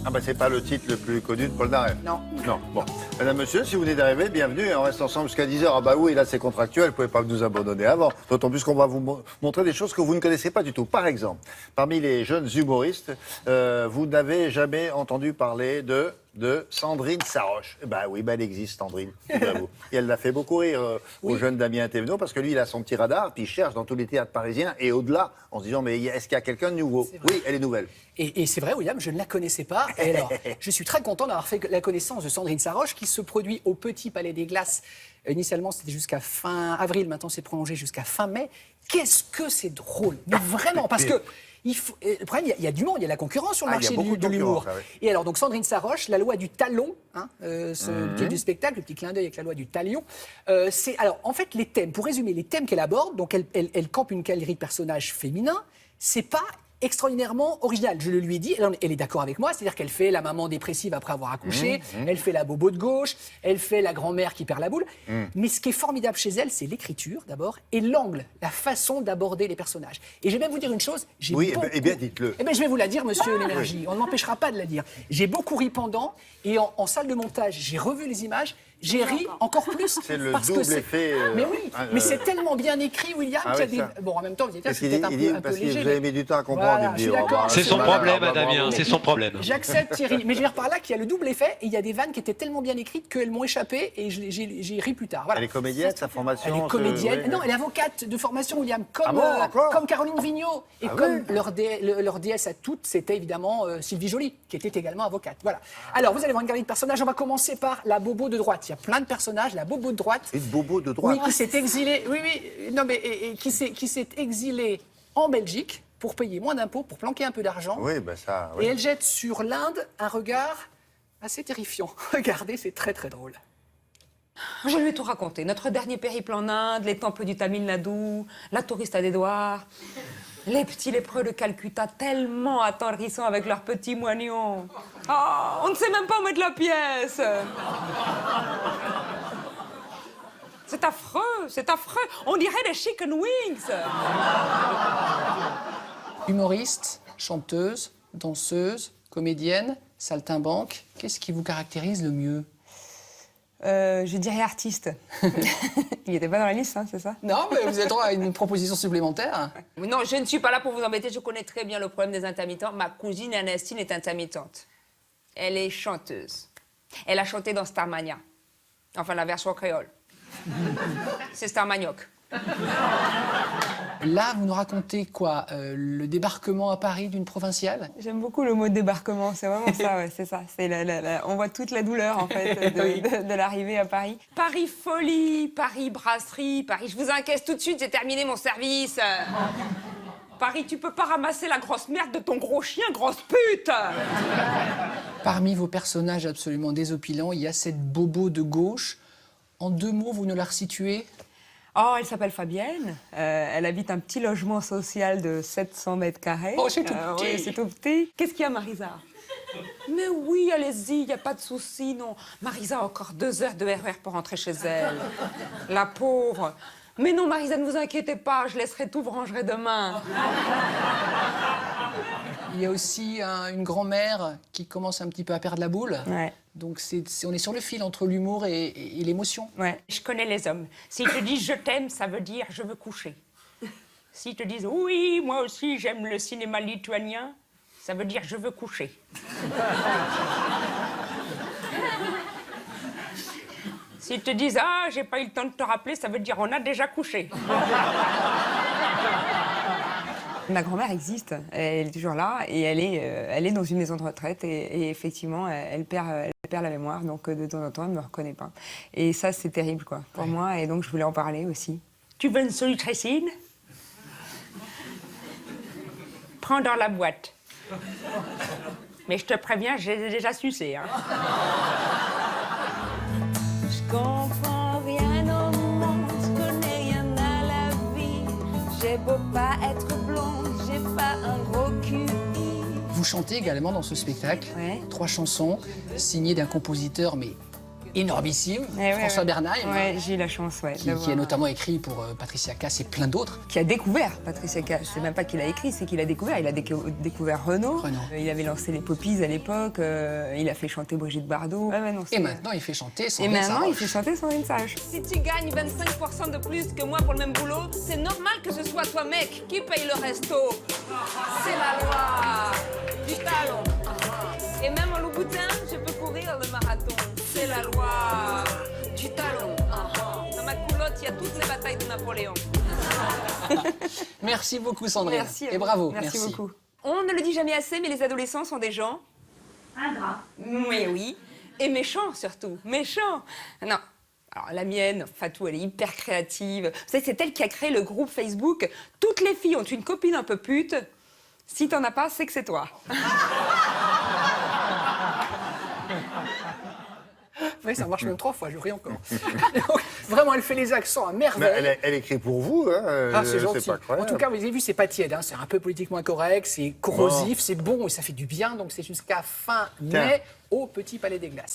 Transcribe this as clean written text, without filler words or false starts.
Ah bah c'est pas le titre le plus connu de Paul Naref. Non. Non, bon. Madame, monsieur, si vous venez d'arriver, bienvenue, on reste ensemble jusqu'à 10h. Ah bah oui, là c'est contractuel, vous pouvez pas nous abandonner avant. D'autant plus qu'on va vous montrer des choses que vous ne connaissez pas du tout. Par exemple, parmi les jeunes humoristes, vous n'avez jamais entendu parler de Sandrine Saroche. Eh ben oui, elle existe, Sandrine, figurez-vous. Et elle l'a fait beaucoup rire au jeune Damien Thévenot, parce que lui, il a son petit radar, puis il cherche dans tous les théâtres parisiens et au-delà, en se disant, mais est-ce qu'il y a quelqu'un de nouveau? Oui, elle est nouvelle. Et c'est vrai, William, je ne la connaissais pas. Et alors, je suis très content d'avoir fait la connaissance de Sandrine Saroche, qui se produit au Petit Palais des Glaces. Initialement, c'était jusqu'à fin avril, maintenant c'est prolongé jusqu'à fin mai. Qu'est-ce que c'est drôle, mais vraiment, parce que le problème, il y a du monde, il y a la concurrence sur le marché de l'humour. Ah, oui. Et alors, donc Sandrine Saroche, la loi du talon, du spectacle, le petit clin d'œil avec la loi du talion. Alors, en fait, les thèmes, pour résumer, les thèmes qu'elle aborde, donc elle campe une galerie de personnages féminins, c'est pas extraordinairement original. Je le lui ai dit, elle est d'accord avec moi, c'est-à-dire qu'elle fait la maman dépressive après avoir accouché, elle fait la bobo de gauche, elle fait la grand-mère qui perd la boule. Mais ce qui est formidable chez elle, c'est l'écriture d'abord, et l'angle, la façon d'aborder les personnages. Et je vais même vous dire une chose, Eh bien, dites-le. Eh bien, je vais vous la dire, monsieur L'énergie, on ne m'empêchera pas de la dire. J'ai beaucoup ri pendant, et en salle de montage, j'ai revu les images, j'ai ri encore plus. C'est le parce double que effet. Mais oui, mais c'est tellement bien écrit, William, qu'il y a des... Bon, en même temps, vous êtes c'est peut-être un peu parce léger. que vous avez mis du temps à comprendre. Voilà, je suis d'accord. C'est son problème, Damien, c'est son problème. J'accepte, Thierry. Mais je veux dire par là qu'il y a le double effet, et il y a des vannes qui étaient tellement bien écrites qu'elles m'ont échappé, et j'ai ri plus tard. Voilà. Elle est comédienne, sa formation. Elle est comédienne. Non, elle est avocate de formation, William, comme Caroline Vigneault. Et leur déesse à toutes, c'était évidemment Sylvie Joly, qui était également avocate. Voilà. Alors, vous allez voir une galerie de personnages. On va commencer par la bobo de droite. Il y a plein de personnages. La bobo de droite. Une bobo de droite. Oui, qui s'est exilée. Oui. Non, mais qui s'est exilée en Belgique pour payer moins d'impôts, pour planquer un peu d'argent. Oui, ben ça. Oui. Et elle jette sur l'Inde un regard assez terrifiant. Regardez, c'est très très drôle. Je lui ai tout raconté. Notre dernier périple en Inde, les temples du Tamil Nadu, la touriste à Dédouard, les petits lépreux de Calcutta, tellement attendrissants avec leurs petits moignons. Oh, on ne sait même pas où mettre la pièce. C'est affreux, c'est affreux. On dirait des chicken wings. Humoriste, chanteuse, danseuse, comédienne, saltimbanque, qu'est-ce qui vous caractérise le mieux? Je dirais artiste. Il n'était pas dans la liste, hein, c'est ça? Non, mais vous êtes droit à une proposition supplémentaire. Non, je ne suis pas là pour vous embêter. Je connais très bien le problème des intermittents. Ma cousine Ernestine est intermittente. Elle est chanteuse. Elle a chanté dans Starmania. Enfin, la version créole. C'est Starmanioc. Là, vous nous racontez quoi? Le débarquement à Paris d'une provinciale? J'aime beaucoup le mot débarquement, c'est vraiment ça, ouais, c'est ça. On voit toute la douleur, en fait, de l'arrivée à Paris. Paris folie, Paris brasserie, Paris je vous encaisse tout de suite, j'ai terminé mon service. Paris, tu peux pas ramasser la grosse merde de ton gros chien, grosse pute. Parmi vos personnages absolument désopilants, il y a cette bobo de gauche. En 2 mots, vous nous la resituez? Oh, elle s'appelle Fabienne. Elle habite un petit logement social de 700 mètres carrés. Oh, c'est tout petit. Oui, c'est tout petit. Qu'est-ce qu'il y a, Marisa? Mais oui, allez-y, il n'y a pas de souci, non. Marisa a encore 2 heures de RER pour rentrer chez elle. La pauvre. Mais non, Marisa, ne vous inquiétez pas, je laisserai tout, vous rangerez demain. Il y a aussi une grand-mère qui commence un petit peu à perdre la boule. Ouais. Donc on est sur le fil entre l'humour et l'émotion. Ouais. Je connais les hommes. S'ils te disent « je t'aime », ça veut dire « je veux coucher ». S'ils te disent « oui, moi aussi, j'aime le cinéma lituanien », ça veut dire « je veux coucher ». S'ils te disent « ah, j'ai pas eu le temps de te rappeler », ça veut dire « on a déjà couché ». Ma grand-mère existe, elle est toujours là et elle est dans une maison de retraite et effectivement, elle perd la mémoire, donc de temps en temps, elle ne me reconnaît pas. Et ça, c'est terrible, quoi, pour moi, et donc je voulais en parler aussi. Tu veux une solutricine? Prends dans la boîte. Mais je te préviens, j'ai déjà sucé, hein. Je comprends rien au monde, je connais rien à la vie. J'ai beau pas être blonde, j'ai pas un gros cul. Vous chantez également dans ce spectacle, Ouais. 3 chansons signées d'un compositeur mais énormissime, Eh ouais, François ouais. Bernheim, Ouais, j'ai eu la chance, ouais. qui d'avoir- a notamment écrit pour Patricia Cass et plein d'autres. Qui a découvert Patricia Cass. C'est même pas qu'il a écrit, c'est qu'il a découvert. Il a découvert Renaud. Renaud. Il avait lancé les Poppies à l'époque. Il a fait chanter Brigitte Bardot. Ouais, ouais, non, Et c'est- maintenant, il fait chanter Et Sandrine maintenant, il Saroche. fait chanter Sandrine Saroche. Si tu gagnes 25% de plus que moi pour le même boulot, c'est normal que ce soit toi, mec, qui paye le resto. C'est la loi du talon. Et même en Louboutin, je peux courir le marathon. C'est la loi du talon. Dans ma culotte, il y a toutes les batailles de Napoléon. Merci beaucoup, Sandrine. Merci. à Et vous. bravo. Merci beaucoup. On ne le dit jamais assez, mais les adolescents sont des gens. Ingrat. Oui, oui. Et méchants surtout. Méchants. Non. Alors la mienne, Fatou, elle est hyper créative. Vous savez, c'est elle qui a créé le groupe Facebook. Toutes les filles ont une copine un peu pute. Si t'en as pas, c'est que c'est toi. Oui, ça marche même 3 fois, je ris encore. Donc, vraiment, elle fait les accents à Mais merveille. elle écrit pour vous, hein. Ah, c'est gentil. pas En incroyable. tout cas, vous avez vu, c'est pas tiède, hein, c'est un peu politiquement incorrect, c'est corrosif, c'est bon et ça fait du bien. Donc c'est jusqu'à fin mai au Petit Palais des Glaces.